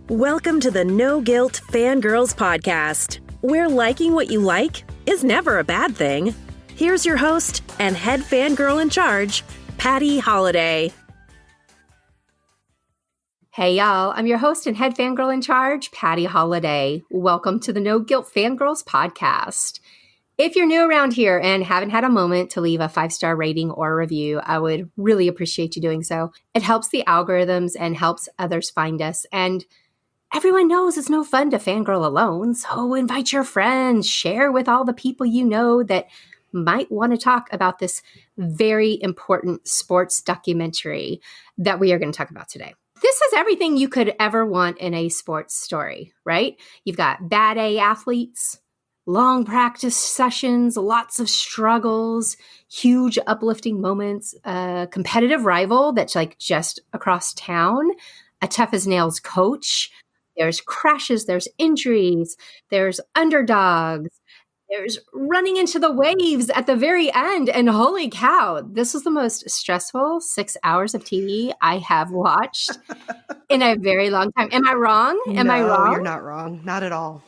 Welcome to the No Guilt Fangirls podcast, where liking what you like is never a bad thing. Here's your host and head fangirl in charge, Patty Holiday. Hey y'all, I'm your host and head fangirl in charge, Patty Holiday. Welcome to the No Guilt Fangirls podcast. If you're new around here and haven't had a moment to leave a 5-star rating or review, I would really appreciate you doing so. It helps the algorithms and helps others find us. And everyone knows it's no fun to fangirl alone, so invite your friends, share with all the people you know that might want to talk about this very important sports documentary that we are going to talk about today. This has everything you could ever want in a sports story, right? You've got bad A athletes, long practice sessions, lots of struggles, huge uplifting moments, a competitive rival that's like just across town, a tough as nails coach. There's crashes, there's injuries, there's underdogs, there's running into the waves at the very end. And holy cow, this is the most stressful 6 hours of TV I have watched in a very long time. Am I wrong? Am I wrong? No, you're not wrong. Not at all.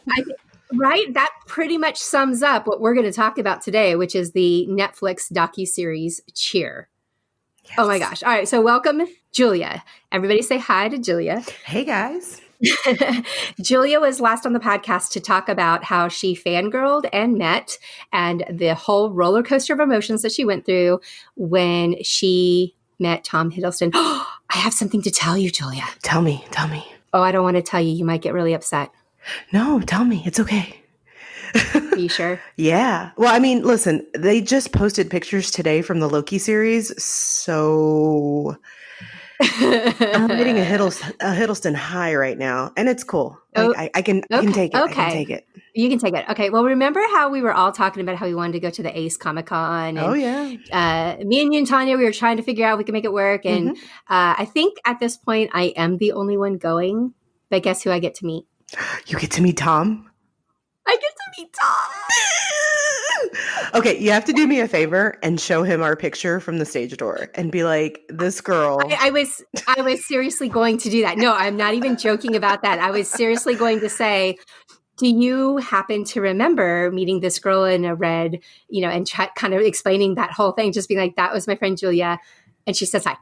Right? That pretty much sums up what we're going to talk about today, which is the Netflix docuseries Cheer. Yes. Oh my gosh. All right. So welcome, Julia. Everybody say hi to Julia. Hey, guys. Julia was last on the podcast to talk about how she fangirled and met and the whole roller coaster of emotions that she went through when she met Tom Hiddleston. I have something to tell you, Julia. Tell me. Oh, I don't want to tell you. You might get really upset. No, tell me. It's okay. Are you sure? Yeah. Well, I mean, listen, they just posted pictures today from the Loki series, so I'm getting a Hiddleston high right now, and it's cool. Like, I can take it. Okay. I can take it. You can take it. Okay. Well, remember how we were all talking about how we wanted to go to the Ace Comic-Con? Oh, yeah. Me and you and Tanya, we were trying to figure out if we could make it work. And I think at this point, I am the only one going. But guess who I get to meet? You get to meet Tom? I get to meet Tom. Okay, you have to do me a favor and show him our picture from the stage door and be like, this girl. I was seriously going to do that. No, I'm not even joking about that. I was seriously going to say, do you happen to remember meeting this girl in a red, and kind of explaining that whole thing, just being like, that was my friend Julia. And she says hi.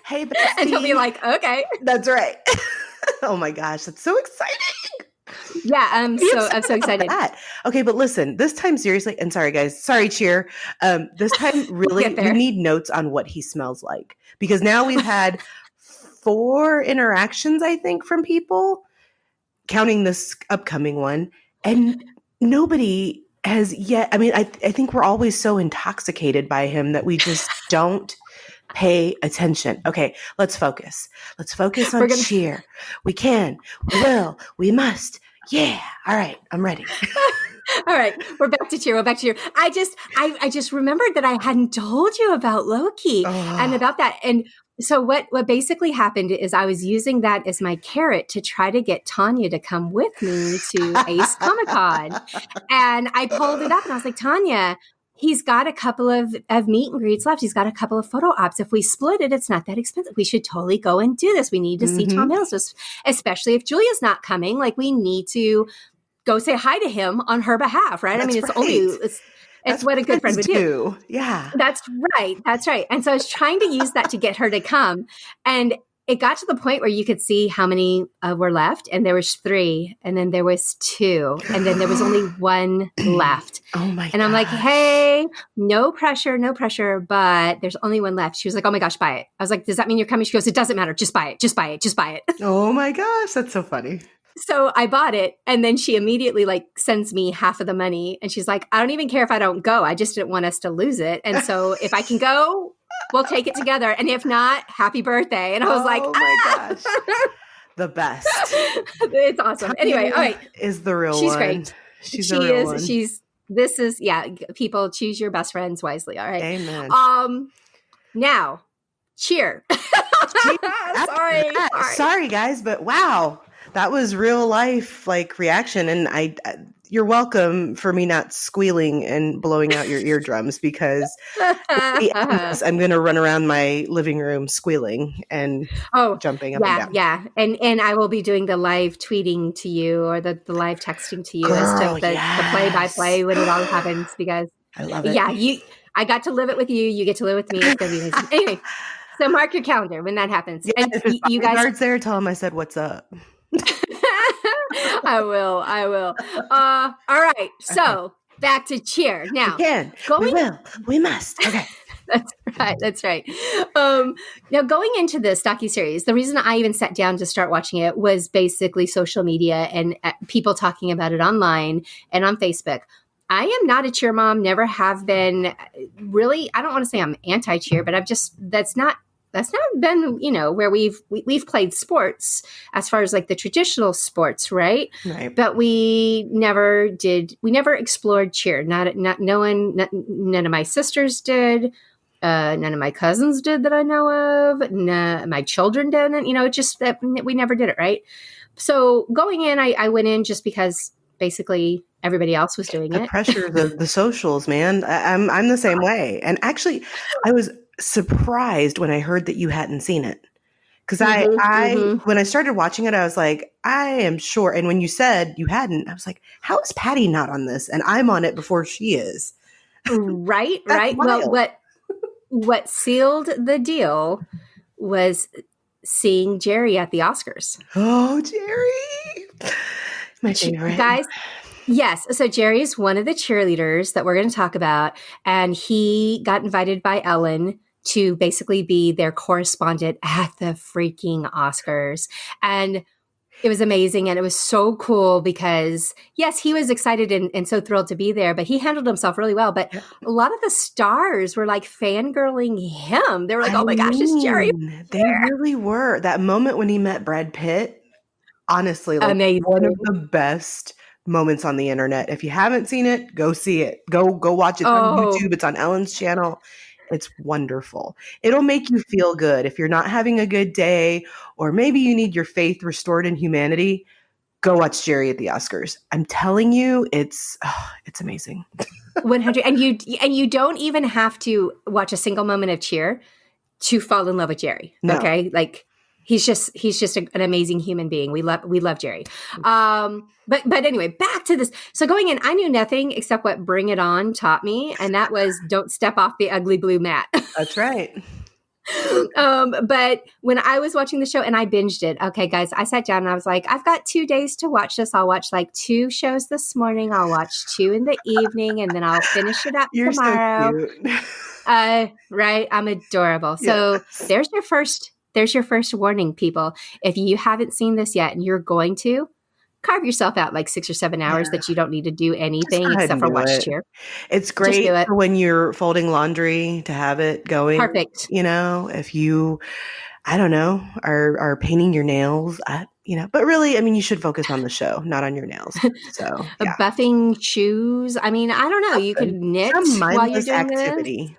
Hey, bestie. And he'll be like, okay. That's right. Oh my gosh, that's so exciting. Yeah, I'm so excited. Okay, but listen, this time seriously, and sorry guys, sorry Cheer. This time really we need notes on what he smells like, because now we've had 4 interactions, I think, from people, counting this upcoming one, and nobody has yet. I mean, I think we're always so intoxicated by him that we just don't pay attention. Okay, let's focus. Let's focus on Cheer. We can, we will, we must. Yeah. All right. I'm ready. All right. We're back to Cheer. I just remembered that I hadn't told you about Loki and about that. And so what basically happened is I was using that as my carrot to try to get Tanya to come with me to Ace Comic-Con. And I pulled it up and I was like, Tanya, he's got a couple of meet and greets left. He's got a couple of photo ops. If we split it, it's not that expensive. We should totally go and do this. We need to see Tom Hiddleston, especially if Julia's not coming. Like, we need to go say hi to him on her behalf, right? That's It's what a good friend would do. Yeah. That's right. And so I was trying to use that to get her to come. And it got to the point where you could see how many were left. And there was 3. And then there was 2. And then there was only 1 left. Oh my god. And I'm like, hey, no pressure. But there's only 1 left. She was like, oh my gosh, buy it. I was like, does that mean you're coming? She goes, it doesn't matter. Just buy it. Oh my gosh. That's so funny. So I bought it, and then she immediately sends me half of the money, and she's like, I don't even care if I don't go. I just didn't want us to lose it. And so if I can go, we'll take it together. And if not, happy birthday. And I was like, my gosh. The best. It's awesome. Anyway, all right. Is the real She's one. Great. She's the real one. People choose your best friends wisely. All right. Amen. Now, Cheer. Sorry guys, but wow. That was real life reaction, and you're welcome for me not squealing and blowing out your eardrums, because I'm going to run around my living room squealing and jumping up and down. Yeah. And I will be doing the live tweeting to you, or the live texting to you, as to the play-by-play when it all happens, because I love it. Yeah, I got to live it with you. You get to live with me. It's going to be amazing. Anyway, so mark your calendar when that happens. Yeah, and if you guys there, tell them I said, what's up? I will. All right. So back to Cheer. Now, we will. We must. Okay. That's right. Now, going into this docuseries, the reason I even sat down to start watching it was basically social media and people talking about it online and on Facebook. I am not a cheer mom, never have been. Really, I don't want to say I'm anti-cheer, but that's not been, where we've played sports as far as like the traditional sports, right? Right. But we never explored cheer. None of my sisters did. None of my cousins did that I know of. My children didn't, just that we never did it. Right. So going in, I went in just because basically everybody else was doing it. The pressure, the socials, man. I'm the same way. And actually, I was surprised when I heard that you hadn't seen it. Because when I started watching it, I was like, I am sure. And when you said you hadn't, I was like, how is Patty not on this? And I'm on it before she is. Right. Well, what sealed the deal was seeing Jerry at the Oscars. Oh, Jerry. My favorite. Guys, yes. So Jerry is one of the cheerleaders that we're going to talk about. And he got invited by Ellen to basically be their correspondent at the freaking Oscars. And it was amazing. And it was so cool because, yes, he was excited and so thrilled to be there, but he handled himself really well. But a lot of the stars were like fangirling him. They were like, oh my gosh, it's Jerry. They really were. That moment when he met Brad Pitt, honestly, like amazing. One of the best moments on the internet. If you haven't seen it, go see it. Go watch it on YouTube. It's on Ellen's channel. It's wonderful. It'll make you feel good. If you're not having a good day, or maybe you need your faith restored in humanity, go watch Jerry at the Oscars. I'm telling you, it's amazing. 100. And you don't even have to watch a single moment of cheer to fall in love with Jerry. No. Okay. Like he's just an amazing human being. We love Jerry. But anyway, back to this. So going in, I knew nothing except what Bring It On taught me. And that was don't step off the ugly blue mat. That's right. But when I was watching the show and I binged it, okay, guys, I sat down and I was like, I've got 2 days to watch this. I'll watch like 2 shows this morning. I'll watch 2 in the evening, and then I'll finish it up tomorrow. So cute. Right. I'm adorable. So there's your first warning, people. If you haven't seen this yet and you're going to, carve yourself out like 6 or 7 hours that you don't need to do anything except for watch cheer. It's great for when you're folding laundry to have it going. Perfect. If you, I don't know, are painting your nails, but really, I mean, you should focus on the show, not on your nails. So buffing shoes. I mean, I don't know. You could knit while you're doing activity.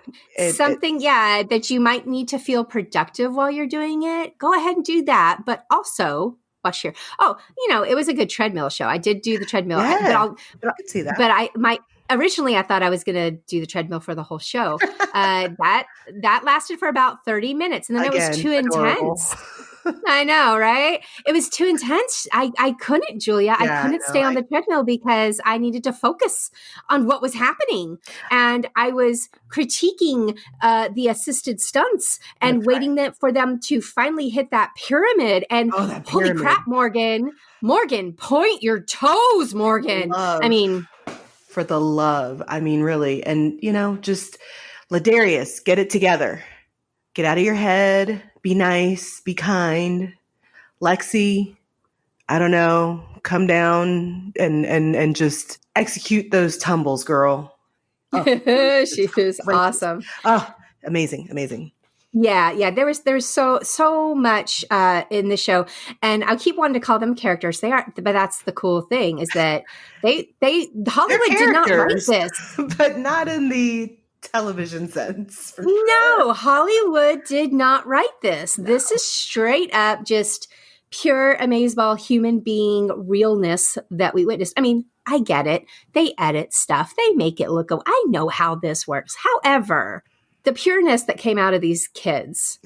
Something, that you might need to feel productive while you're doing it. Go ahead and do that. But also watch here. Oh, it was a good treadmill show. I did do the treadmill. Yeah, I could see that. But originally I thought I was going to do the treadmill for the whole show. That lasted for about 30 minutes, and then it was too intense. I know, right? It was too intense. I couldn't, Julia. I couldn't stay on the treadmill because I needed to focus on what was happening. And I was critiquing the assisted stunts and waiting for them to finally hit that pyramid. And holy crap, Morgan, point your toes, Morgan. Love. I mean, for the love. I mean, really. And, just Ladarius, get it together. Get out of your head. Be nice. Be kind. Lexi, I don't know. Come down and just execute those tumbles, girl. Oh, she was awesome. Oh, amazing. Yeah. There was so much in the show, and I keep wanting to call them characters. They are, but that's the cool thing is that Hollywood did not write this, but not in the television sense. No, Hollywood did not write this. No. This is straight up just pure amazeball human being realness that we witnessed. I mean, I get it. They edit stuff. They make it look, I know how this works. However, the pureness that came out of these kids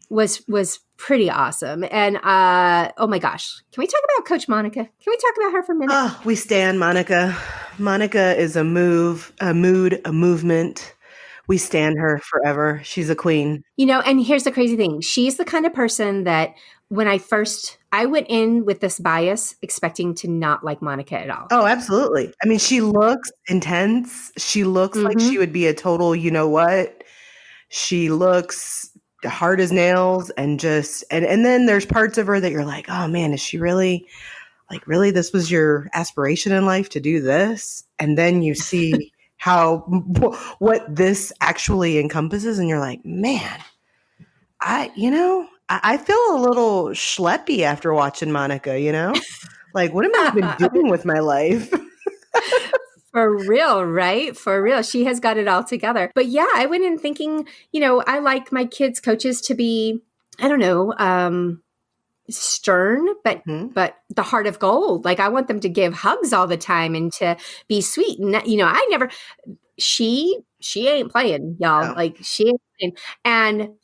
was pretty awesome. And oh my gosh, can we talk about Coach Monica? Can we talk about her for a minute? Oh, we stand Monica. Monica is a mood, a movement. We stand her forever. She's a queen. And here's the crazy thing. She's the kind of person that when I went in with this bias expecting to not like Monica at all. Oh, absolutely. I mean, she looks intense. She looks like she would be a total, you know what? She looks hard as nails and and then there's parts of her that you're like, oh man, is she really, really this was your aspiration in life to do this? And then you see what this actually encompasses and you're like, man, I feel a little schleppy after watching Monica, like what am I even doing with my life? For real, right? For real. She has got it all together. But yeah, I went in thinking, I like my kids' coaches to be, I don't know, stern, but the heart of gold. Like I want them to give hugs all the time and to be sweet. And she ain't playing, y'all. No. Like she ain't playing.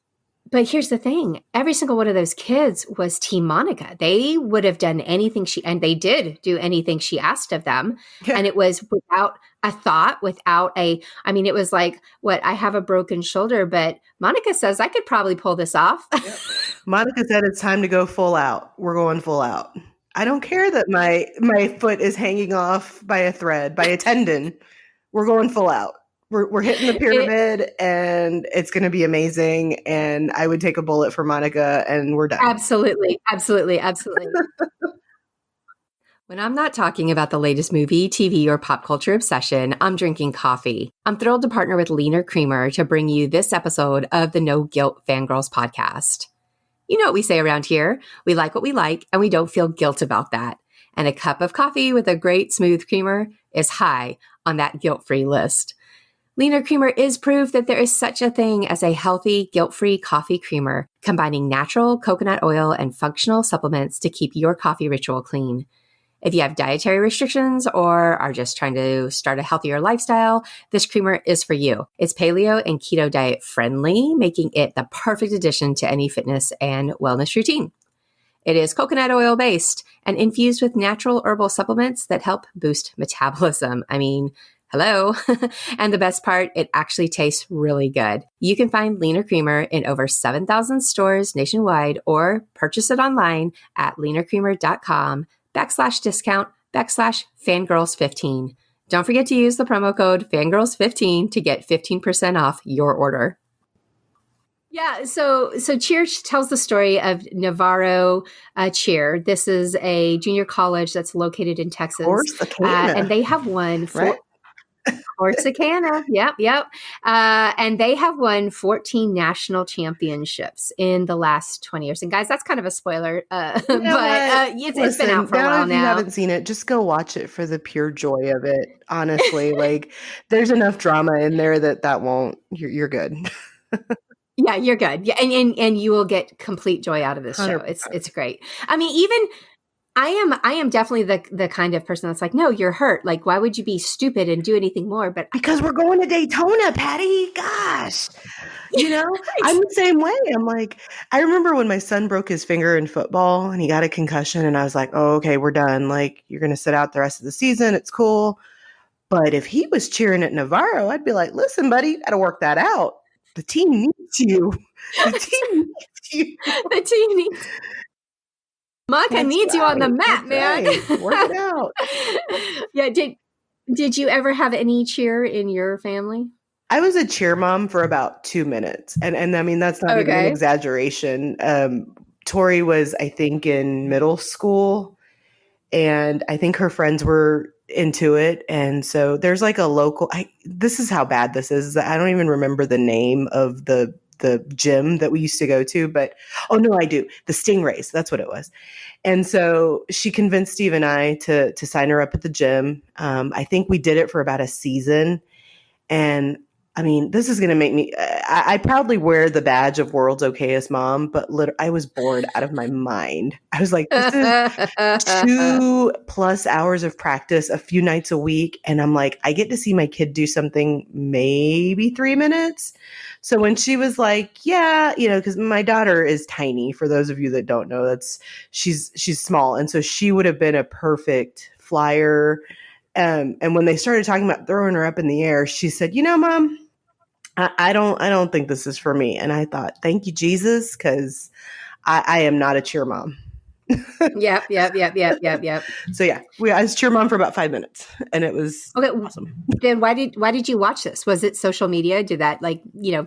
But here's the thing. Every single one of those kids was Team Monica. They would have done anything and they did do anything she asked of them. Yeah. And it was without a thought, it was like, I have a broken shoulder, but Monica says I could probably pull this off. Yeah. Monica said it's time to go full out. We're going full out. I don't care that my foot is hanging off by a thread, by a tendon. We're going full out. We're hitting the pyramid and it's going to be amazing. And I would take a bullet for Monica and we're done. Absolutely. Absolutely. Absolutely. When I'm not talking about the latest movie, TV, or pop culture obsession, I'm drinking coffee. I'm thrilled to partner with Leaner Creamer to bring you this episode of the No Guilt Fangirls podcast. You know what we say around here. We like what we like and we don't feel guilt about that. And a cup of coffee with a great smooth creamer is high on that guilt-free list. Leaner Creamer is proof that there is such a thing as a healthy, guilt-free coffee creamer, combining natural coconut oil and functional supplements to keep your coffee ritual clean. If you have dietary restrictions or are just trying to start a healthier lifestyle, this creamer is for you. It's paleo and keto diet friendly, making it the perfect addition to any fitness and wellness routine. It is coconut oil based and infused with natural herbal supplements that help boost metabolism. Hello. And the best part, it actually tastes really good. You can find Leaner Creamer in over 7,000 stores nationwide or purchase it online at leanercreamer.com/discount/fangirls15. Don't forget to use the promo code fangirls15 to get 15% off your order. Yeah, so Cheer tells the story of Navarro Cheer. This is a junior college that's located in Texas. And they have won Corsicana. Yep. And they have won 14 national championships in the last 20 years. And guys, that's kind of a spoiler, it's been out for a while now. If you haven't seen it, just go watch it for the pure joy of it. Honestly, there's enough drama in there that won't. You're good. Yeah, you're good. Yeah, and you will get complete joy out of this 100%. Show. It's great. Even I am definitely the kind of person that's like, no, you're hurt. Like, why would you be stupid and do anything more? But because we're going to Daytona, Patty. Gosh, I'm the same way. I'm like, I remember when my son broke his finger in football and he got a concussion, and I was like, oh, okay, we're done. Like, you're going to sit out the rest of the season. It's cool. But if he was cheering at Navarro, I'd be like, listen, buddy, got to work that out. The team needs you. The team needs Monica needs you on the mat, man. Right. Work it out. Yeah. Did you ever have any cheer in your family? I was a cheer mom for about 2 minutes. And that's not even an exaggeration. Tori was, I think, in middle school. And I think her friends were into it. And so there's like a local, this is how bad this is. I don't even remember the name of the gym that we used to go to, but oh no, I do. The Stingrays. That's what it was. And so she convinced Steve and I to sign her up at the gym. I think we did it for about a season. And I mean, this is going to make me, I proudly wear the badge of world's okayest mom, but I was bored out of my mind. I was like, this is 2+ hours of practice a few nights a week. And I'm like, I get to see my kid do something maybe 3 minutes. So when she was like, yeah, because my daughter is tiny, for those of you that don't know, she's small. And so she would have been a perfect flyer. And when they started talking about throwing her up in the air, she said, Mom, I don't think this is for me. And I thought, thank you, Jesus, because I am not a cheer mom. Yep. So yeah, I was cheer mom for about 5 minutes, and it was awesome. Then why did you watch this? Was it social media? Did that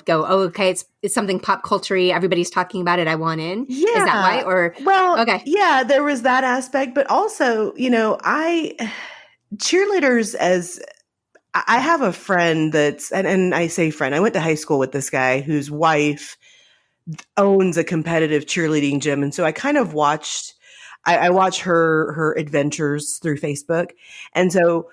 go, oh, okay, it's something pop culture-y, everybody's talking about it, I want in? Yeah. Is that why? Or okay. Yeah, there was that aspect, but also, cheerleaders, as I have a friend that's, and I say friend, I went to high school with this guy whose wife owns a competitive cheerleading gym. And so I kind of I watch her adventures through Facebook. And so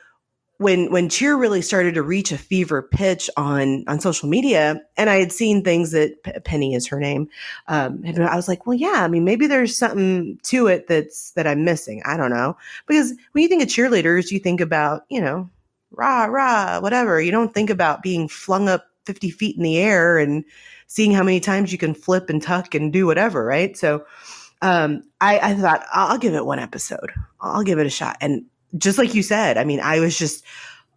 when cheer really started to reach a fever pitch on social media, and I had seen things that Penny is her name, and I was like, well, yeah, I mean, maybe there's something to it that I'm missing. I don't know. Because when you think of cheerleaders, you think about, rah, rah, whatever. You don't think about being flung up 50 feet in the air and seeing how many times you can flip and tuck and do whatever, right? So I thought, I'll give it one episode. I'll give it a shot. And just like you said, I mean, I was just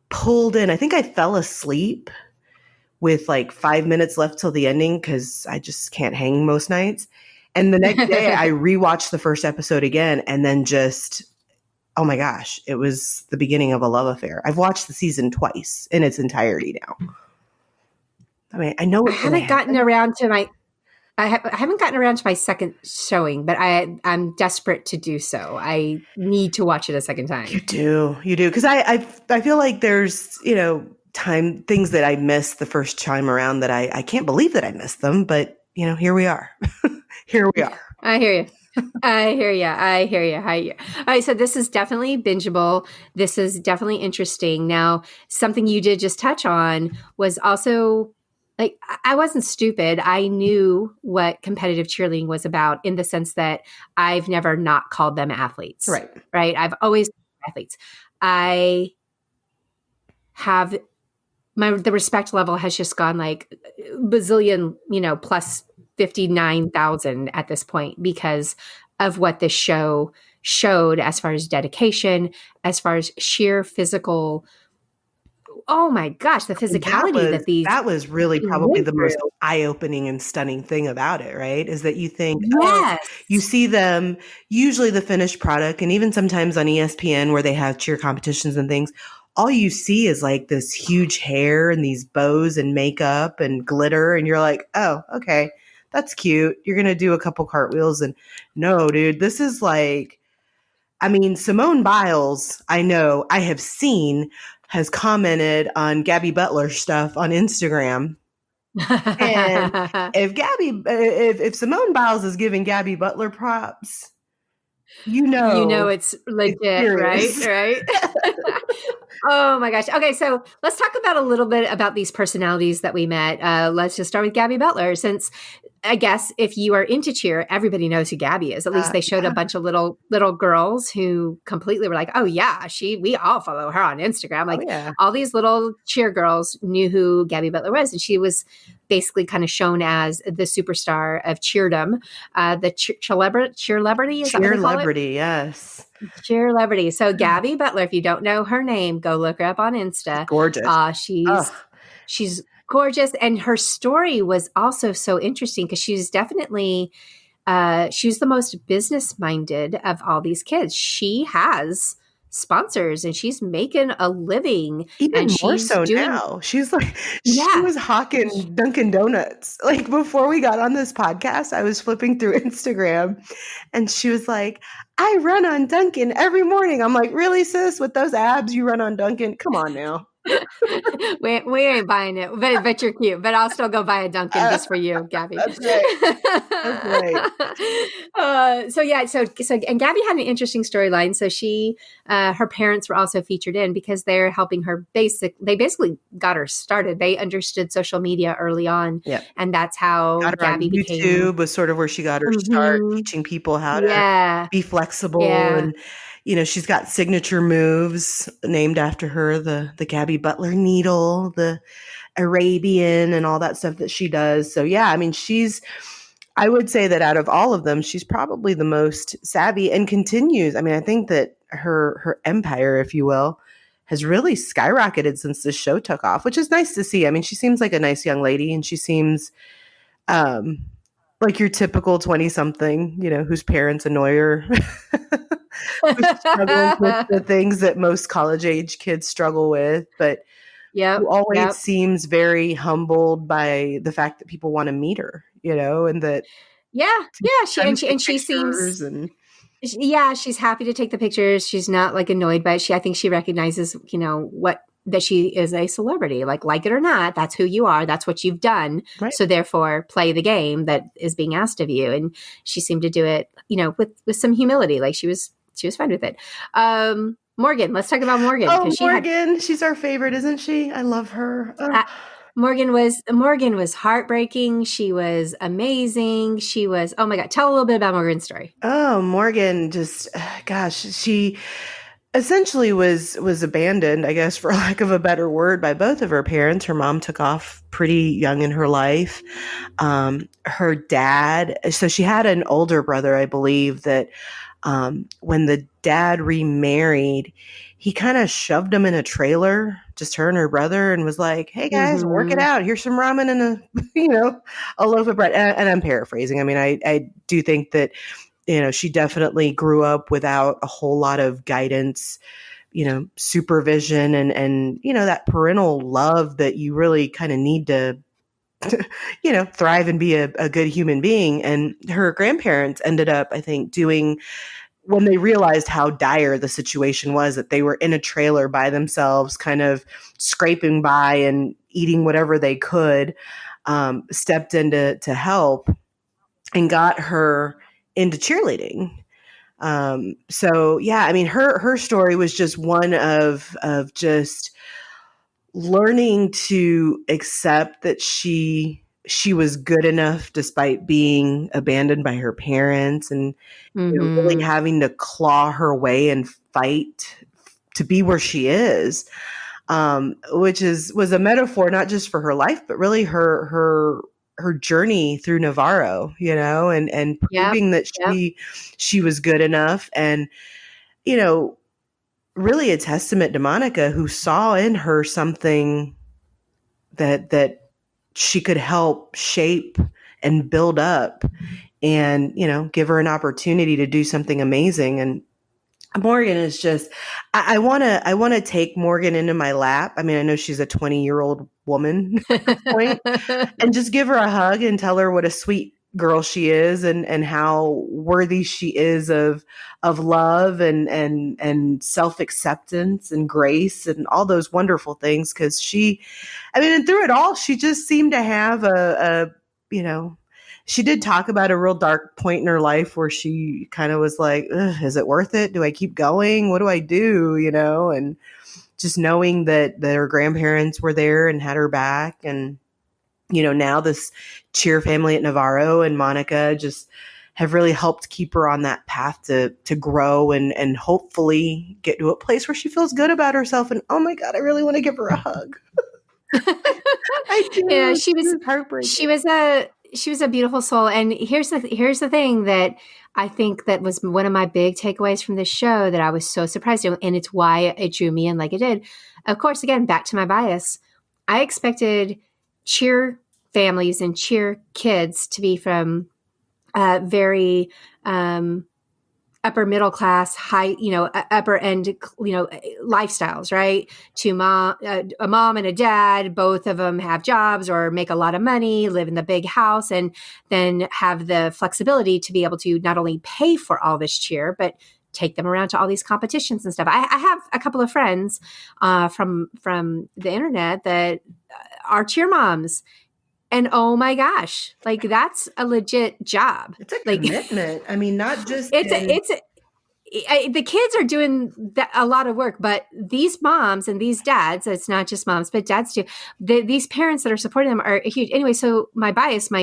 pulled in. I think I fell asleep with like 5 minutes left till the ending because I just can't hang most nights. And the next day I rewatched the first episode again, and then just, oh my gosh, it was the beginning of a love affair. I've watched the season twice in its entirety now. I mean, I know I haven't gotten around to my second showing, but I'm desperate to do so. I need to watch it a second time. You do, because I feel like there's things that I missed the first time around that I can't believe that I missed them, but here we are. Here we are. I hear you. I hear you. All right, so this is definitely bingeable. This is definitely interesting. Now, something you did just touch on was also, like, I wasn't stupid. I knew what competitive cheerleading was about, in the sense that I've never not called them athletes. Right. I've always athletes. I have the respect level has just gone like bazillion, plus 59,000 at this point, because of what this show showed as far as dedication, as far as sheer physical. Oh my gosh, the physicality that was really probably the most eye-opening and stunning thing about it, right? Is that you think, you see them, usually the finished product, and even sometimes on ESPN where they have cheer competitions and things, all you see is like this huge hair and these bows and makeup and glitter, and you're like, oh, okay, that's cute. You're going to do a couple cartwheels. And no, dude, this is like, I mean, Simone Biles, I know, I have seen, has commented on Gabby Butler stuff on Instagram. And if Simone Biles is giving Gabby Butler props, it's legit, right? Oh my gosh. Okay, so let's talk about a little bit about these personalities that we met. Let's just start with Gabby Butler, since I guess if you are into cheer, everybody knows who Gabby is. At least they showed a bunch of little girls who completely were like, oh yeah, we all follow her on Instagram. Like all these little cheer girls knew who Gabby Butler was. And she was basically kind of shown as the superstar of cheerdom, the cheerlebrity, is that what they call it? Cheerlebrity, yes. Cheerlebrity. So Gabby Butler, if you don't know her name, go look her up on Insta. Gorgeous. She's gorgeous. And her story was also so interesting because she's definitely, she's the most business-minded of all these kids. She has sponsors and she's making a living. Even more so now. She's like, she was hawking Dunkin' Donuts. Like before we got on this podcast, I was flipping through Instagram and she was like, I run on Dunkin' every morning. I'm like, really, sis? With those abs, you run on Dunkin'? Come on now. we ain't buying it, but you're cute. But I'll still go buy a Dunkin' just for you, Gabby. That's right. That's right. And Gabby had an interesting storyline. So her parents were also featured in because they're helping her. They basically got her started. They understood social media early on, and that's how Gabby became. YouTube was sort of where she got her start, teaching people how to be flexible and. She's got signature moves named after her, the Gabby Butler needle, the Arabian and all that stuff that she does. So yeah, I mean, I would say that out of all of them, she's probably the most savvy and continues. I mean, I think that her empire, if you will, has really skyrocketed since this show took off, which is nice to see. I mean, she seems like a nice young lady and she seems, like your typical 20-something, whose parents annoy her. Who's struggling with the things that most college-age kids struggle with, but who always seems very humbled by the fact that people want to meet her, and that she seems she's happy to take the pictures. She's not like annoyed by it. I think she recognizes, that she is a celebrity, like it or not, that's who you are. That's what you've done. Right. So therefore play the game that is being asked of you. And she seemed to do it, with some humility. Like she was fine with it. Morgan, let's talk about Morgan. Oh, Morgan. She's our favorite, isn't she? I love her. Morgan was heartbreaking. She was amazing. She was, oh my God. Tell a little bit about Morgan's story. Oh, Morgan she essentially was abandoned, I guess, for lack of a better word, by both of her parents. Her mom took off pretty young in her life. Her dad, so she had an older brother, I believe, that when the dad remarried, he kind of shoved him in a trailer, just her and her brother, and was like, hey guys, work it out. Here's some ramen and a loaf of bread. And I'm paraphrasing. I mean, I do think that, she definitely grew up without a whole lot of guidance, supervision and that parental love that you really kind of need to, thrive and be a good human being. And her grandparents ended up, I think, when they realized how dire the situation was, that they were in a trailer by themselves, kind of scraping by and eating whatever they could, stepped in to help and got her into cheerleading. So yeah, I mean, her story was just one of just learning to accept that she was good enough despite being abandoned by her parents, and really having to claw her way and fight to be where she is, which was a metaphor not just for her life, but really her journey through Navarro, and proving that she was good enough, and really a testament to Monica, who saw in her something that she could help shape and build up, and give her an opportunity to do something amazing. And Morgan is just, I want to take Morgan into my lap. I mean, I know she's a 20-year-old woman at this point, and just give her a hug and tell her what a sweet girl she is, and how worthy she is of love and self-acceptance and grace and all those wonderful things. Cause and through it all, she just seemed to have she did talk about a real dark point in her life where she kind of was like, is it worth it? Do I keep going? What do I do? And just knowing that her grandparents were there and had her back. And, now this cheer family at Navarro and Monica just have really helped keep her on that path to grow and hopefully get to a place where she feels good about herself. And oh my God, I really want to give her a hug. I do. Yeah, she was heartbreaking. She was a beautiful soul. And here's the thing that I think that was one of my big takeaways from this show that I was so surprised at, and it's why it drew me in like it did. Of course, again, back to my bias, I expected cheer families and cheer kids to be from very upper middle class, high, upper end, lifestyles, right? To a mom and a dad, both of them have jobs or make a lot of money, live in the big house, and then have the flexibility to be able to not only pay for all this cheer, but take them around to all these competitions and stuff. I have a couple of friends from the internet that are cheer moms. And oh my gosh, like that's a legit job. It's a commitment. I mean, not just the kids are doing a lot of work, but these moms and these dads, it's not just moms, but dads too. These parents that are supporting them are huge. Anyway, so my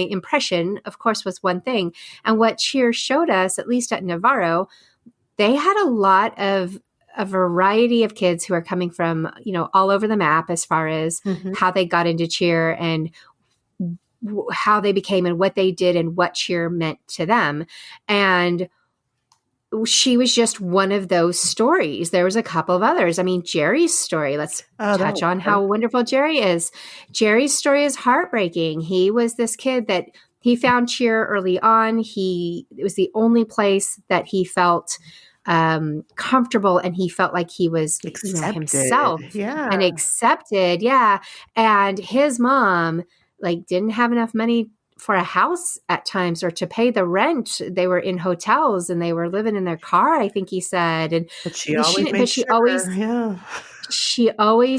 impression, of course, was one thing. And what Cheer showed us, at least at Navarro, they had a lot of a variety of kids who are coming from, all over the map as far as how they got into cheer and how they became and what they did and what cheer meant to them. And she was just one of those stories. There was a couple of others. I mean, Jerry's story, let's touch on how wonderful Jerry is. Jerry's story is heartbreaking. He was this kid that he found cheer early on. It was the only place that he felt comfortable, and he felt like he was himself and accepted. Yeah. And his mom didn't have enough money for a house at times or to pay the rent. They were in hotels and they were living in their car, I think he said. And she always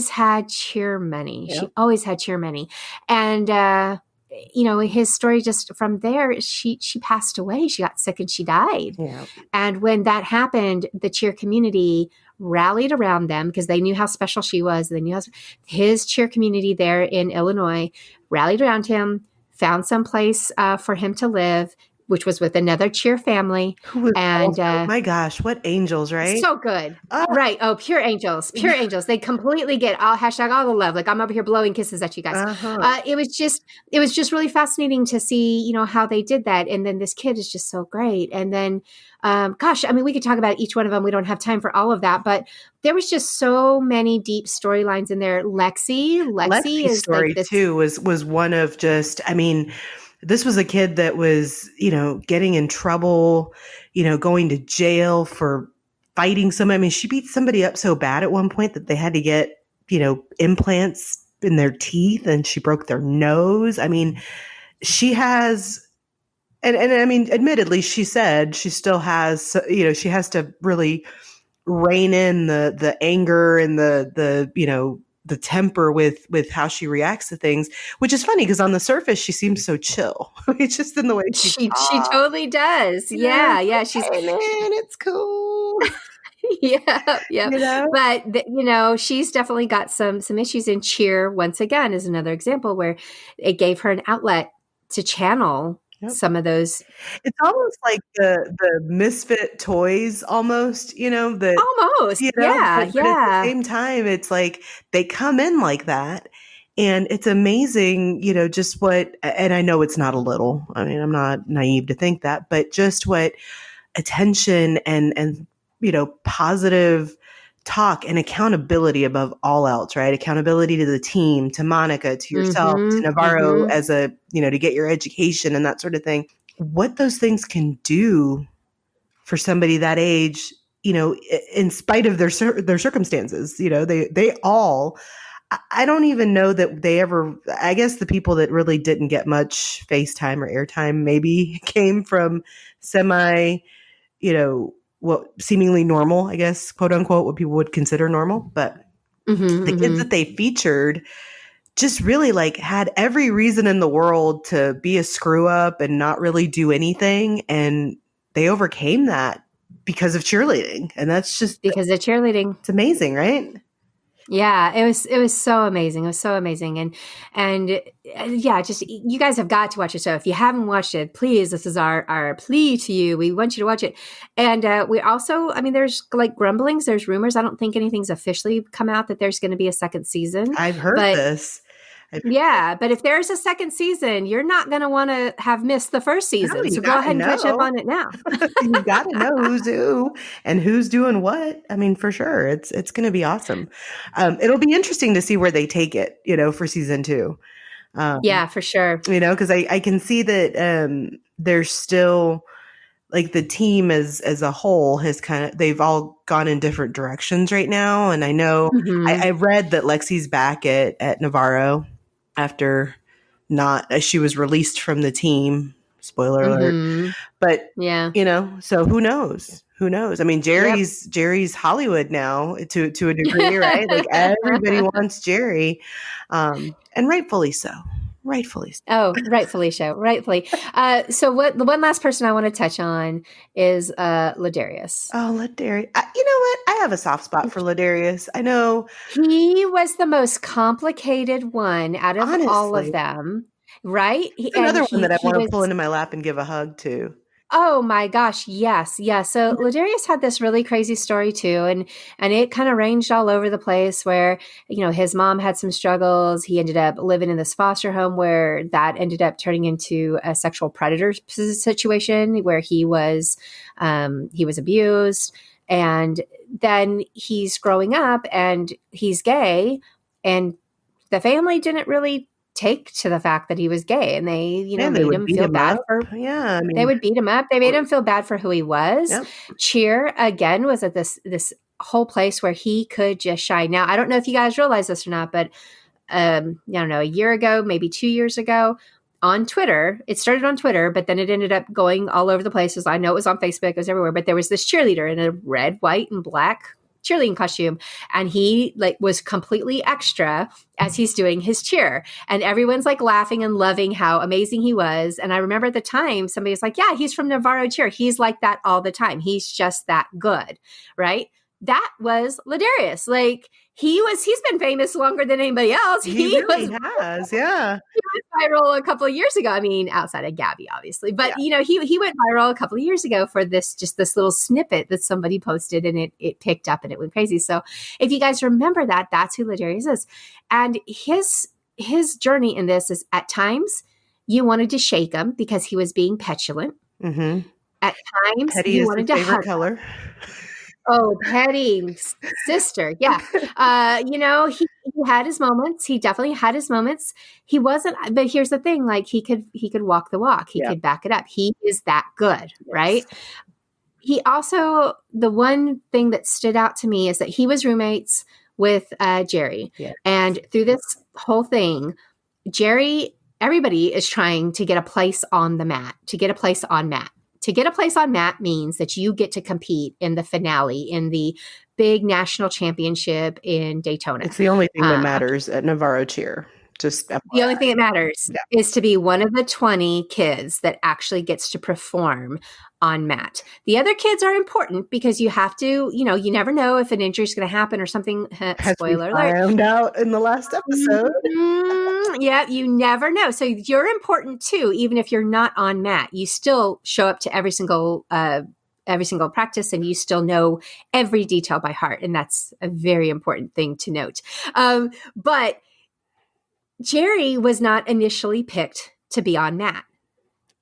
had cheer money. Yep. She always had cheer money. And his story, just from there, she passed away. She got sick and she died. Yeah. And when that happened, the cheer community rallied around them because they knew how special she was. They knew his cheer community there in Illinois rallied around him, found some place for him to live, which was with another cheer family. And my gosh, what angels, right? So good. Right. Oh, pure angels. Pure angels. They completely get all the love. Like, I'm over here blowing kisses at you guys. It was just really fascinating to see, how they did that. And then this kid is just so great. And then, we could talk about each one of them. We don't have time for all of that, but there was just so many deep storylines in there. Lexi's story too was one of just, this was a kid that was, getting in trouble, going to jail for fighting somebody. She beat somebody up so bad at one point that they had to get, implants in their teeth, and she broke their nose. She has, and admittedly, she said she still has, she has to really rein in the anger and the temper with how she reacts to things, which is funny because on the surface she seems so chill. It's just in the way she totally does. Yeah. She's hey man, it's cool. Yeah. But she's definitely got some issues. In Cheer, once again, is another example where it gave her an outlet to channel some of those. It's almost like the misfit toys, almost, almost, But at the same time, it's like they come in like that, and it's amazing, just what. And I know it's not a little. I'm not naive to think that, but just what attention and positive talk and accountability above all else, right? Accountability to the team, to Monica, to yourself, to Navarro as a, to get your education and that sort of thing. What those things can do for somebody that age, in spite of their circumstances, they all, I don't even know that they ever, I guess the people that really didn't get much FaceTime or airtime maybe came from semi, seemingly normal, I guess, quote unquote, what people would consider normal. But the kids that they featured just really had every reason in the world to be a screw up and not really do anything. And they overcame that because of cheerleading. And that's just because of cheerleading. It's amazing, right? Yeah, it was so amazing. It was so amazing. And just, you guys have got to watch the show. If you haven't watched it, please, this is our plea to you. We want you to watch it. And we also, there's grumblings, there's rumors. I don't think anything's officially come out that there's going to be a second season. I've heard this. Yeah, but if there's a second season, you're not going to want to have missed the first season. No, so go ahead and catch up on it now. You got to know who's who and who's doing what. For sure. It's going to be awesome. It'll be interesting to see where they take it, for season 2. Yeah, for sure. Because I can see that there's still the team as a whole has they've all gone in different directions right now. And I know I read that Lexi's back at Navarro after she was released from the team. Spoiler alert. But, so who knows? who knows? I mean, Jerry's Hollywood now to a degree, right? Like everybody wants Jerry, and rightfully so. Rightfully so. Oh, rightfully so. Rightfully. So the one last person I want to touch on is Ladarius. Oh, Ladarius. You know what? I have a soft spot for Ladarius. I know. He was the most complicated one out of all of them, right? Another one that I want to pull into my lap and give a hug to. Oh my gosh, yes. Yeah. So Ladarius had this really crazy story too, and it kind of ranged all over the place where, his mom had some struggles. He ended up living in this foster home where that ended up turning into a sexual predator situation where he was abused. And then he's growing up and he's gay, and the family didn't really take to the fact that he was gay, and they made him feel bad for. Yeah, they would beat him up. They made him feel bad for who he was. Yep. Cheer again was at this whole place where he could just shine. Now, I don't know if you guys realize this or not, but I don't know, a year ago, maybe 2 years ago, on Twitter, it started on Twitter, but then it ended up going all over the places. I know it was on Facebook, it was everywhere, but there was this cheerleader in a red, white, and black cheerleading costume, and he was completely extra as he's doing his cheer, and everyone's laughing and loving how amazing he was. And I remember at the time somebody was like, yeah, he's from Navarro Cheer, he's like that all the time, he's just that good, right? That was Ladarius. He's been famous longer than anybody else. He really has, yeah. He went viral a couple of years ago. I mean, outside of Gabby, obviously. But, he went viral a couple of years ago for this little snippet that somebody posted, and it picked up and it went crazy. So if you guys remember that, that's who Ladarius is. And his journey in this is, at times you wanted to shake him because he was being petulant. Mm-hmm. At times Petty you is wanted his to favorite hug color. Oh, petty sister. Yeah. He had his moments. He definitely had his moments. He wasn't, but here's the thing, he could walk the walk. He could back it up. He is that good, right? He also, the one thing that stood out to me is that he was roommates with Jerry. Yeah. And through this whole thing, everybody is trying to get a place on the mat, to get a place on mat. To get a place on mat means that you get to compete in the finale, in the big national championship in Daytona. It's the only thing that matters at Navarro Cheer. Just FYI. The only thing that matters is to be one of the 20 kids that actually gets to perform on mat. The other kids are important because you have to, you never know if an injury is going to happen or something. Spoiler alert. Found out in the last episode. Yeah, you never know. So you're important too, even if you're not on mat. You still show up to every single practice, and you still know every detail by heart, and that's a very important thing to note. But Jerry was not initially picked to be on mat.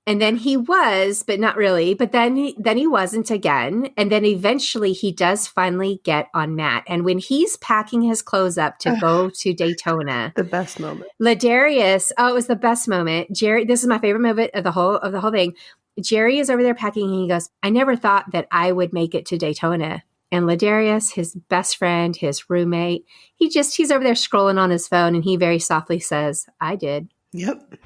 And then he was, but not really. But then he wasn't again. And then eventually he does finally get on mat. And when he's packing his clothes up to go to Daytona, the best moment. Ladarius, it was the best moment. Jerry, this is my favorite moment of the whole thing. Jerry is over there packing, and he goes, I never thought that I would make it to Daytona. And Ladarius, his best friend, his roommate, he's over there scrolling on his phone, and he very softly says, I did. Yep.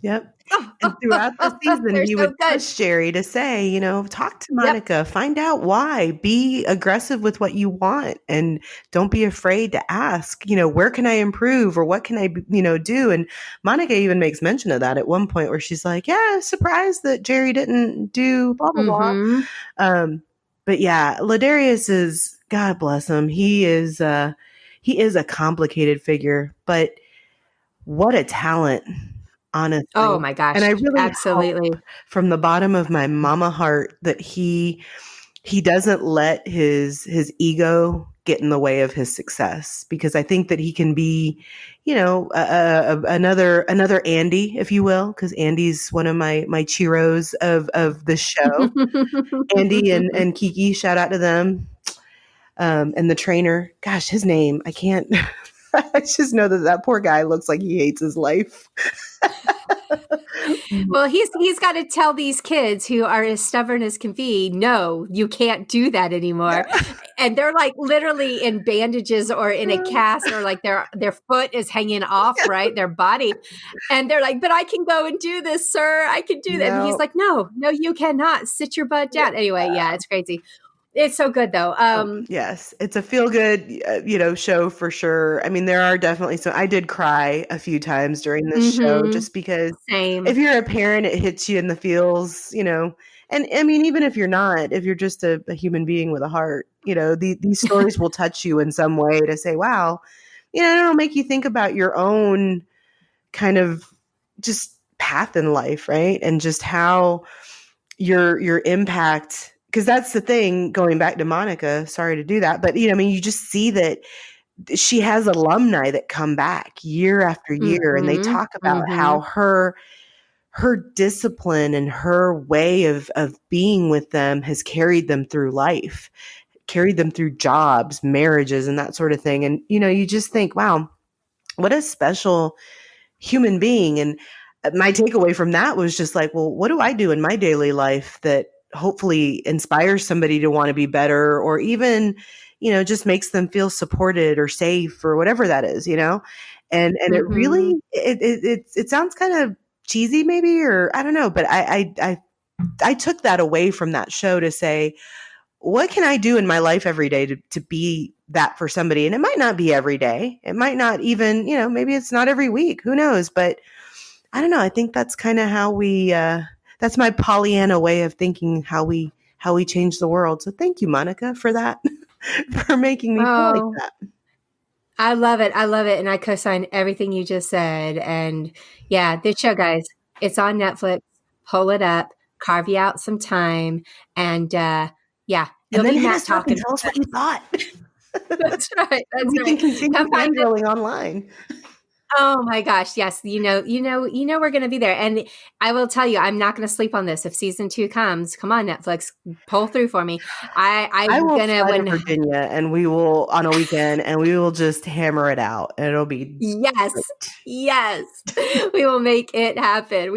And throughout the season, he would push Jerry to say, talk to Monica, find out why, be aggressive with what you want, and don't be afraid to ask, where can I improve, or what can I, do? And Monica even makes mention of that at one point where she's like, yeah, surprised that Jerry didn't do blah, blah, blah. But yeah, Ladarius is, God bless him. He is a complicated figure, but what a talent. Honestly. Oh my gosh. And I really absolutely hope from the bottom of my mama heart that he doesn't let his ego get in the way of his success, because I think that he can be, another Andy, if you will, because Andy's one of my cheeros of the show. Andy and Kiki, shout out to them. And the trainer, gosh, his name, I can't. I just know that poor guy looks like he hates his life. Well, he's got to tell these kids who are as stubborn as can be, no, you can't do that anymore. And they're like literally in bandages or in a cast, or like their foot is hanging off, right? Their body. And they're like, but I can go and do this, sir. I can do that. And he's like, no, you cannot. Sit your butt down. Anyway, yeah, it's crazy. It's so good though. Yes, it's a feel good, show for sure. I mean, there are definitely I did cry a few times during this show just because if you're a parent, it hits you in the feels, and I mean, even if you're not, if you're just a human being with a heart, these stories will touch you in some way to say, wow, it'll make you think about your own kind of just path in life, right? And just how your impact, because that's the thing, going back to Monica, sorry to do that, but you just see that she has alumni that come back year after year, and they talk about how her discipline and her way of being with them has carried them through life, carried them through jobs, marriages, and that sort of thing. And you just think, wow, what a special human being. And my takeaway from that was just like, well, what do I do in my daily life that hopefully inspires somebody to want to be better, or even, just makes them feel supported or safe or whatever that is, and it really, it sounds kind of cheesy maybe, or I don't know, but I took that away from that show to say, what can I do in my life every day to be that for somebody? And it might not be every day. It might not even, maybe it's not every week, who knows? But I don't know. I think that's kind of how that's my Pollyanna way of thinking, how we change the world. So thank you, Monica, for that, for making me feel like that. I love it. And I co-sign everything you just said. And yeah, this show, guys, it's on Netflix. Pull it up, carve you out some time. And yeah, and then hit us up and tell us what you thought. That's right. We can continue fangirling online. Oh my gosh. Yes. You know, we're going to be there. And I will tell you, I'm not going to sleep on this. If season 2 comes, come on, Netflix, pull through for me. I will fly to Virginia, and we will on a weekend, and we will just hammer it out, and it'll be yes. We will make it happen.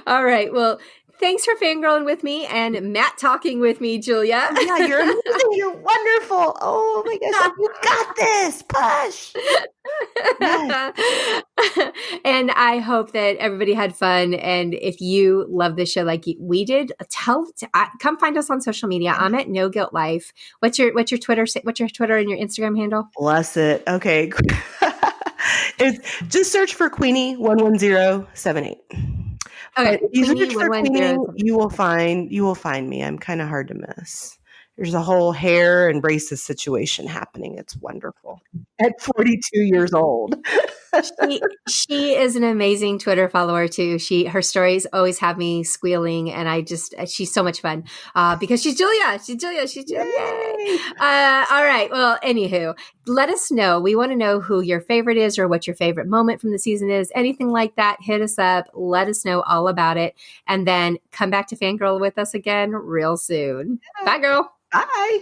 All right. Well, thanks for fangirling with me and Matt talking with me, Julia. Yeah, you're amazing. You're wonderful. Oh my gosh, you got this. Push. Yes. And I hope that everybody had fun. And if you love this show like we did, come find us on social media. I'm at No Guilt Life. What's your Twitter? What's your Twitter and your Instagram handle? Bless it. Okay. It's just search for Queenie11078. Okay, if you search for Queenie, you will find me. I'm kind of hard to miss. There's a whole hair and braces situation happening. It's wonderful. At 42 years old. She is an amazing Twitter follower too. Her stories always have me squealing, and she's so much fun because she's Julia. Yay! All right. Well, anywho, let us know. We want to know who your favorite is, or what your favorite moment from the season is. Anything like that, hit us up. Let us know all about it, and then come back to Fangirl with us again real soon. Bye, girl. Bye.